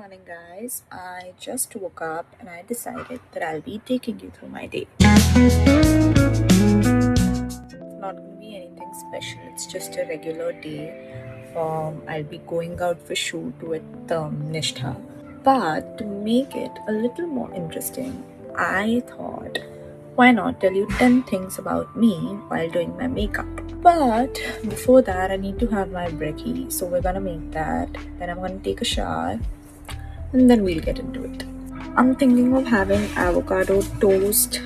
morning, guys. I just woke up and I decided that I'll be taking you through my day. It's not going to be anything special, it's just a regular day. I'll be going out for shoot with Nishtha. But to make it a little more interesting, I thought, why not tell you 10 things about me while doing my makeup? But before that, I need to have my brekkie, so we're gonna make that. Then I'm gonna take a shower and then we'll get into it. I'm thinking of having avocado toast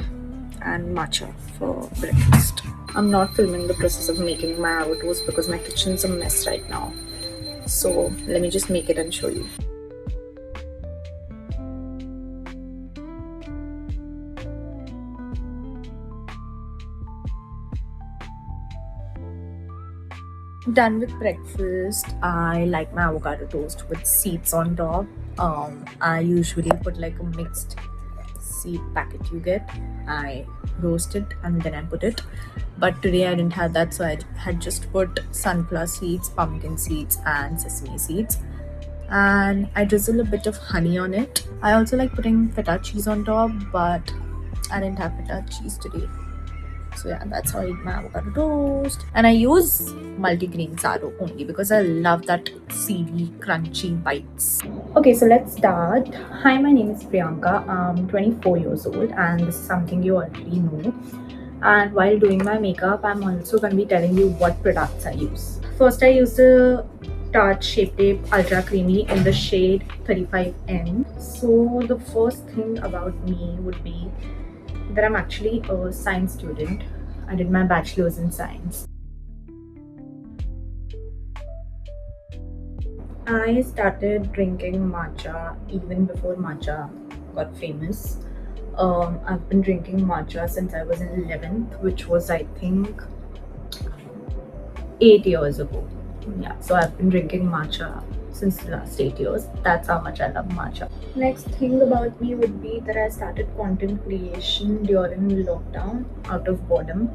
and matcha for breakfast. I'm not filming the process of making my avocado toast because my kitchen's a mess right now. So let me just make it and show you. Done with breakfast. I like my avocado toast with seeds on top. I usually put like a mixed seed packet you get. I roast it and then I put it. But today I didn't have that, so I had just put sunflower seeds, pumpkin seeds, and sesame seeds. And I drizzle a bit of honey on it. I also like putting feta cheese on top, but I didn't have feta cheese today. So yeah, that's how I eat my avocado toast. And I use multigrain sourdough only because I love that seedy, crunchy bites. Okay, so let's start. Hi, my name is Priyanka. I'm 24 years old, and this is something you already know. And while doing my makeup, I'm also going to be telling you what products I use. First, I use the Tarte Shape Tape Ultra Creamy in the shade 35N. So the first thing about me would be that I'm actually a science student. I did my bachelor's in science. I started drinking matcha even before matcha got famous. I've been drinking matcha since I was in 11th, which was, I think, 8 years ago. Yeah, so I've been drinking matcha since the last 8 years. That's how much I love matcha. Next thing about me would be that I started content creation during lockdown out of boredom.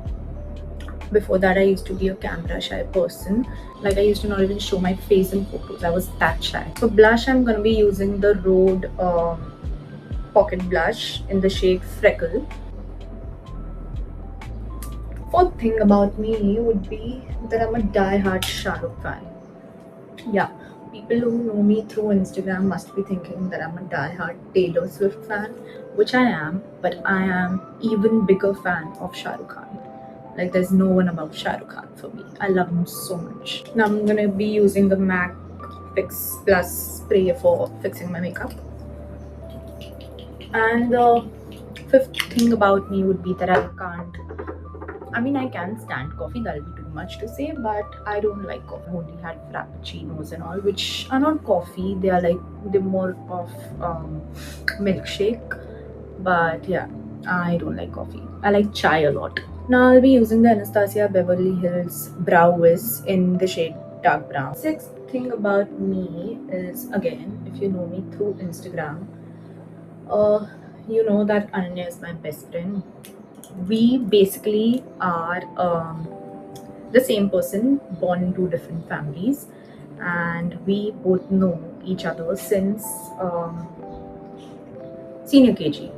Before that, I used to be a camera shy person. Like, I used to not even show my face in photos. I was that shy. For blush, I'm gonna be using the Rhode Pocket Blush in the shade Freckle. Fourth thing about me would be that I'm a die-hard Shah Rukh fan. Yeah, people who know me through Instagram must be thinking that I'm a die-hard Taylor Swift fan, which I am, but I am even bigger fan of Shah Rukh Khan. Like, there's no one above Shah Rukh Khan for me. I love him so much. Now I'm gonna be using the MAC Fix Plus spray for fixing my makeup. And the fifth thing about me would be that I can stand coffee, that'll be too much to say, but I don't like coffee. I've only had frappuccinos and all, which are not coffee, they're more of milkshake. But yeah, I don't like coffee. I like chai a lot. Now I'll be using the Anastasia Beverly Hills Brow Wiz in the shade dark brown. Sixth thing about me is, again, if you know me through Instagram, you know that Ananya is my best friend. We basically are the same person, born in two different families, and we both know each other since senior KG,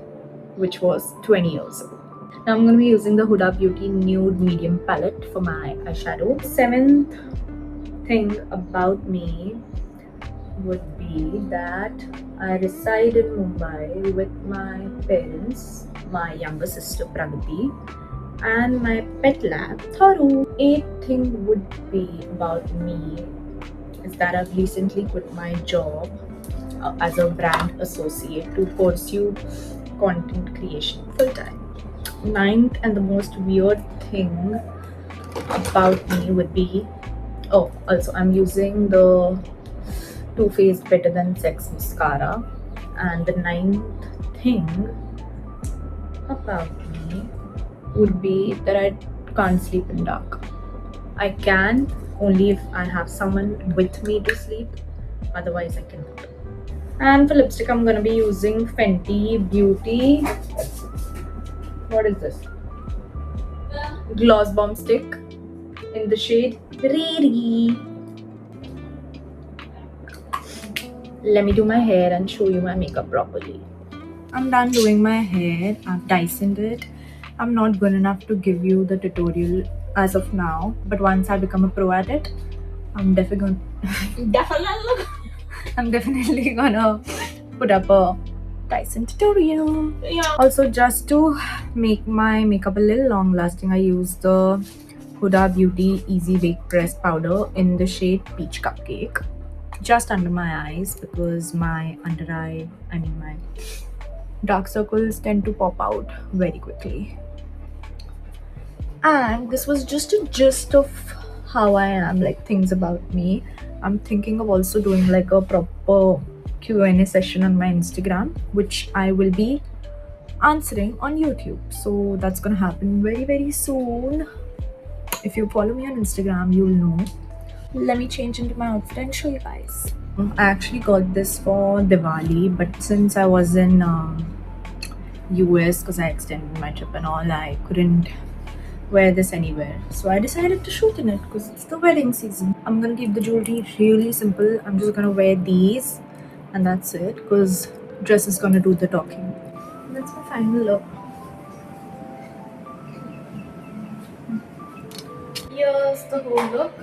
which was 20 years ago. Now I'm going to be using the Huda Beauty Nude Medium Palette for my eyeshadow. Seventh thing about me would be that I reside in Mumbai with my parents, my younger sister Pragati, and my pet lab Tharu. Eighth thing would be about me is that I've recently quit my job as a brand associate to pursue content creation full time. Ninth and the most weird thing about me would be, also I'm using the Too Faced Better Than Sex mascara. And the ninth thing about me would be that I can't sleep in dark. I can only if I have someone with me to sleep, otherwise I cannot. And for lipstick, I'm gonna be using Fenty Beauty. What is this? Gloss Bomb Stick in the shade Riri. let me do my hair and show you my makeup properly. I'm done doing my hair. I've Dysoned it. I'm not good enough to give you the tutorial as of now, but once I become a pro at it, I'm definitely I'm definitely gonna put up a Dyson tutorial. Yeah. Also, just to make my makeup a little long lasting, I use the Huda Beauty Easy Bake Pressed Powder in the shade Peach Cupcake, just under my eyes, because my my dark circles tend to pop out very quickly. And this was just a gist of how I am, like things about me. I'm thinking of also doing like a proper Q&A session on my Instagram, which I will be answering on YouTube. So that's gonna happen very, very soon. If you follow me on Instagram, you'll know. Let me change into my outfit and show you guys. I actually got this for Diwali, but since I was in US, because I extended my trip and all, I couldn't wear this anywhere. So I decided to shoot in it because it's the wedding season. I'm gonna keep the jewelry really simple. I'm just gonna wear these and that's it, because dress is gonna do the talking. That's my final look. Here's the whole look.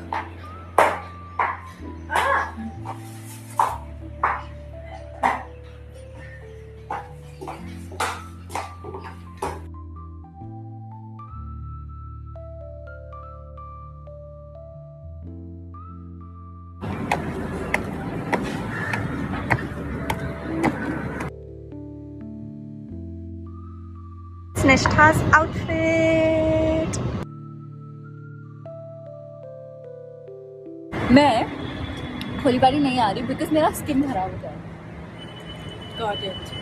Nishtha's outfit. मैं थोड़ी बारी नहीं आ रही because मेरा skin खराब हो जाएगा. Got it.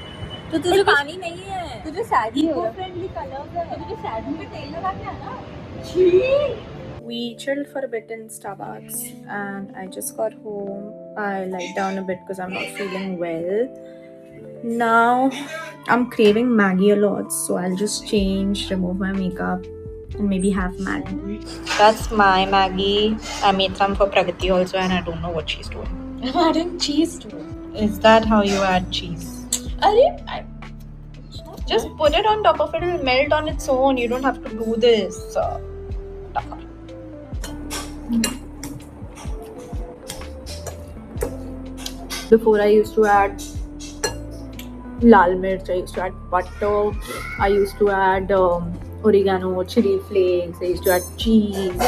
तो तुझे पानी नहीं है. तुझे सैडली इको फ्रेंडली कलर्स है. तुझे सैडली पे तेल लगा के आना. We chilled for a bit in Starbucks and I just got home. I lied down a bit because I'm not feeling well. Now I'm craving Maggie a lot, so I'll just change, remove my makeup and maybe have Maggie. That's my Maggie. I made some for Pragati also and I don't know what she's doing. I'm adding cheese to it. Is that how you add cheese? Just put it on top of it, it'll melt on its own. You don't have to do this. Before I used to add lal mirch, I used to add butter, I used to add oregano, chili flakes, I used to add cheese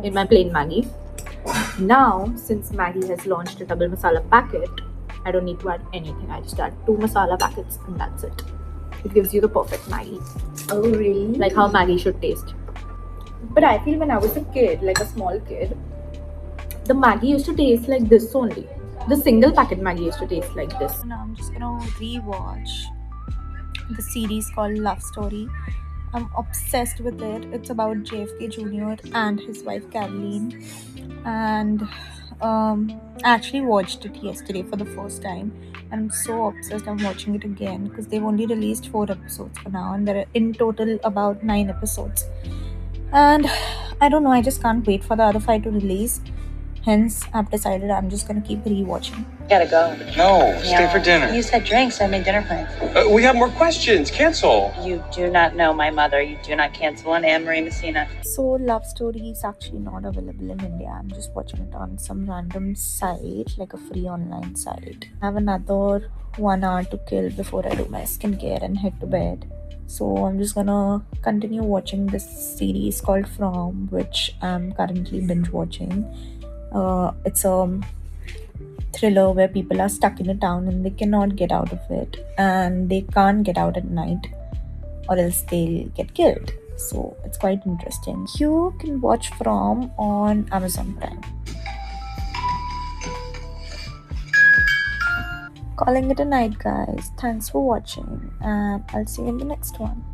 in my plain Maggie. Now, since Maggie has launched a double masala packet, I don't need to add anything. I just add 2 masala packets and that's it. It gives you the perfect Maggie. Oh really? Like how Maggie should taste. But I feel when I was a kid, like a small kid, the Maggie used to taste like this only. The single packet Maggie used to taste like this. Now I'm just gonna rewatch the series called Love Story. I'm obsessed with it. It's about JFK Jr. and his wife Caroline. And I actually watched it yesterday for the first time. And I'm so obsessed. I'm watching it again because they've only released 4 episodes for now. And there are in total about 9 episodes. And I don't know, I just can't wait for the other 5 to release. Hence, I've decided I'm just gonna keep rewatching. Gotta go. No, stay for dinner. You said drinks, I made dinner plans. We have more questions. Cancel. You do not know my mother. You do not cancel on Anne-Marie Messina. So, Love Story is actually not available in India. I'm just watching it on some random site, like a free online site. I have another 1 hour to kill before I do my skincare and head to bed. So I'm just gonna continue watching this series called From, which I'm currently binge watching. It's a thriller where people are stuck in a town and they cannot get out of it, and they can't get out at night or else they'll get killed. So it's quite interesting. You can watch From on Amazon Prime. Calling it a night, guys. Thanks for watching, and I'll see you in the next one.